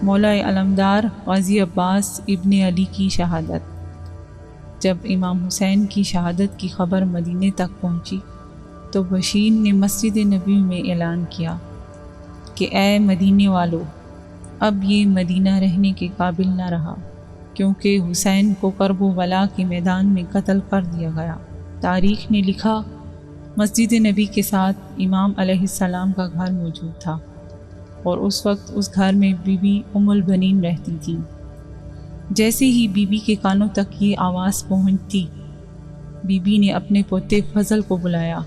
مولا علمدار غازی عباس ابن علی کی شہادت۔ جب امام حسین کی شہادت کی خبر مدینے تک پہنچی تو بشیر نے مسجد نبوی میں اعلان کیا کہ اے مدینے والو، اب یہ مدینہ رہنے کے قابل نہ رہا، کیونکہ حسین کو کرب و بلا کے میدان میں قتل کر دیا گیا۔ تاریخ نے لکھا مسجد نبی کے ساتھ امام علیہ السلام کا گھر موجود تھا، اور اس وقت اس گھر میں بی بی ام البنین رہتی تھی۔ جیسے ہی بی بی کے کانوں تک یہ آواز پہنچتی، بی بی نے اپنے پوتے فضل کو بلایا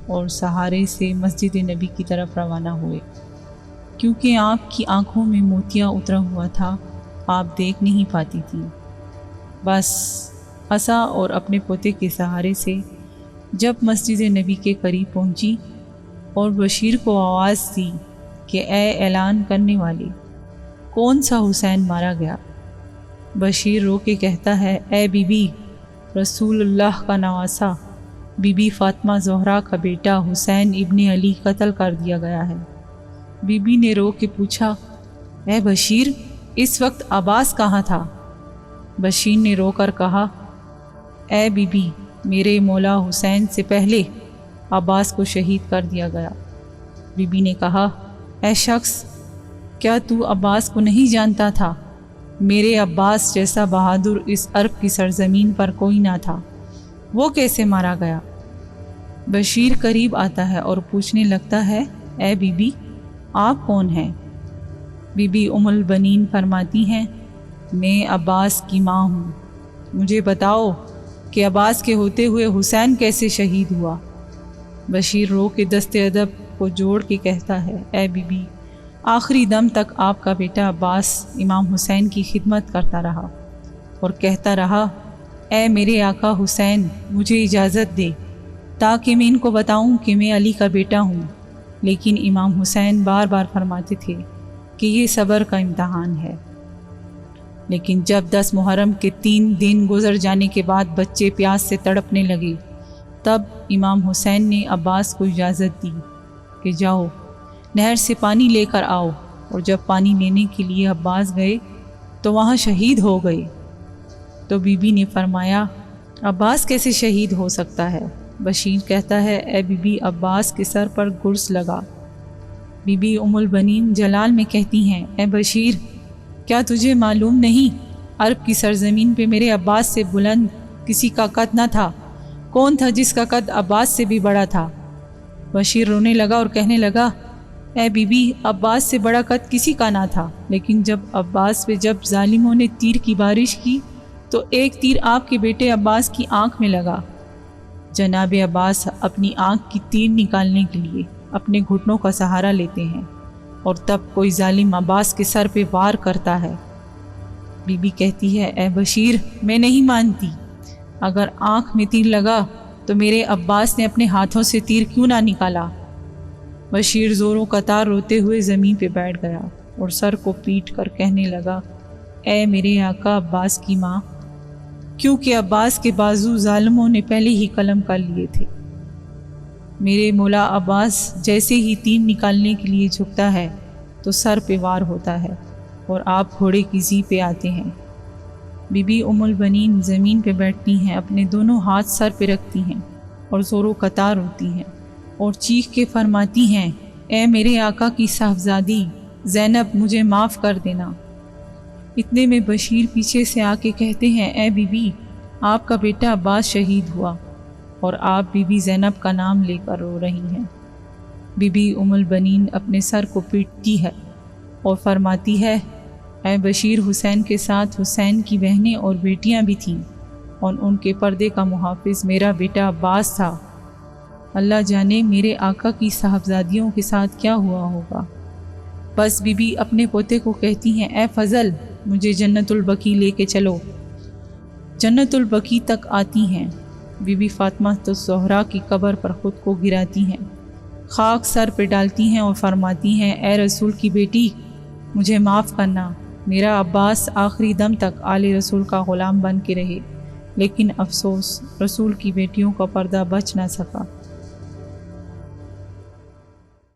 اور سہارے سے مسجد نبی کی طرف روانہ ہوئے۔ کیونکہ آپ کی آنکھوں میں موتیا اترا ہوا تھا، آپ دیکھ نہیں پاتی تھی۔ بس عصا اور اپنے پوتے کے سہارے سے جب مسجد نبی کے قریب پہنچی اور بشیر کو آواز دی کہ اے اعلان کرنے والے، کون سا حسین مارا گیا؟ بشیر رو کے کہتا ہے، اے بی بی، رسول اللہ کا نواسا بی بی فاطمہ زہرا کا بیٹا حسین ابن علی قتل کر دیا گیا ہے۔ بی بی نے رو کے پوچھا، اے بشیر، اس وقت عباس کہاں تھا؟ بشیر نے رو کر کہا، اے بی بی، میرے مولا حسین سے پہلے عباس کو شہید کر دیا گیا۔ بی بی نے کہا، اے شخص، کیا تو عباس کو نہیں جانتا تھا؟ میرے عباس جیسا بہادر اس عرب کی سرزمین پر کوئی نہ تھا، وہ کیسے مارا گیا؟ بشیر قریب آتا ہے اور پوچھنے لگتا ہے، اے بی بی، آپ کون ہیں؟ بی بی ام البنین فرماتی ہیں، میں عباس کی ماں ہوں، مجھے بتاؤ کہ عباس کے ہوتے ہوئے حسین کیسے شہید ہوا؟ بشیر رو کے دست ادب کو جوڑ کے کہتا ہے، اے بی بی، آخری دم تک آپ کا بیٹا عباس امام حسین کی خدمت کرتا رہا اور کہتا رہا، اے میرے آقا حسین، مجھے اجازت دے تاکہ میں ان کو بتاؤں کہ میں علی کا بیٹا ہوں۔ لیکن امام حسین بار بار فرماتے تھے کہ یہ صبر کا امتحان ہے۔ لیکن جب 10 محرم کے 3 دن گزر جانے کے بعد بچے پیاس سے تڑپنے لگے، تب امام حسین نے عباس کو اجازت دی کہ جاؤ نہر سے پانی لے کر آؤ، اور جب پانی لینے کے لیے عباس گئے تو وہاں شہید ہو گئے۔ تو بی بی نے فرمایا، عباس کیسے شہید ہو سکتا ہے؟ بشیر کہتا ہے، اے بی بی، عباس کے سر پر گرز لگا۔ بی بی ام البنین جلال میں کہتی ہیں، اے بشیر، کیا تجھے معلوم نہیں عرب کی سرزمین پہ میرے عباس سے بلند کسی کا قد نہ تھا؟ کون تھا جس کا قد عباس سے بھی بڑا تھا؟ بشیر رونے لگا اور کہنے لگا، اے بی بی، عباس سے بڑا قد کسی کا نہ تھا، لیکن جب عباس پہ جب ظالموں نے تیر کی بارش کی تو ایک تیر آپ کے بیٹے عباس کی آنکھ میں لگا۔ جناب عباس اپنی آنکھ کی تیر نکالنے کے لیے اپنے گھٹنوں کا سہارا لیتے ہیں، اور تب کوئی ظالم عباس کے سر پہ وار کرتا ہے۔ بی بی کہتی ہے، اے بشیر، میں نہیں مانتی، اگر آنکھ میں تیر لگا تو میرے عباس نے اپنے ہاتھوں سے تیر کیوں نہ نکالا؟ بشیر زوروں قطار روتے ہوئے زمین پہ بیٹھ گیا اور سر کو پیٹ کر کہنے لگا، اے میرے آقا عباس کی ماں، کیونکہ عباس کے بازو ظالموں نے پہلے ہی قلم کر لیے تھے۔ میرے مولا عباس جیسے ہی تیر نکالنے کے لیے جھکتا ہے تو سر پہ وار ہوتا ہے اور آپ گھوڑے کی زی پہ آتے ہیں۔ بی بی ام البنین زمین پہ بیٹھتی ہیں، اپنے دونوں ہاتھ سر پہ رکھتی ہیں اور زوروں قطار روتی ہیں اور چیخ کے فرماتی ہیں، اے میرے آقا کی صاحبزادی زینب، مجھے معاف کر دینا۔ اتنے میں بشیر پیچھے سے آ کے کہتے ہیں، اے بی بی، آپ کا بیٹا عباس شہید ہوا، اور آپ بی بی زینب کا نام لے کر رو رہی ہیں۔ بی بی ام البنین اپنے سر کو پیٹتی ہے اور فرماتی ہے، اے بشیر، حسین کے ساتھ حسین کی بہنیں اور بیٹیاں بھی تھیں، اور ان کے پردے کا محافظ میرا بیٹا عباس تھا۔ اللہ جانے میرے آقا کی صاحبزادیوں کے ساتھ کیا ہوا ہوگا۔ بس بی بی اپنے پوتے کو کہتی ہیں، اے فضل، مجھے جنت البقیع لے کے چلو۔ جنت البقیع تک آتی ہیں، بی بی فاطمہ زہرا کی قبر پر خود کو گراتی ہیں، خاک سر پہ ڈالتی ہیں اور فرماتی ہیں، اے رسول کی بیٹی، مجھے معاف کرنا، میرا عباس آخری دم تک آل رسول کا غلام بن کے رہے، لیکن افسوس رسول کی بیٹیوں کا پردہ بچ نہ سکا۔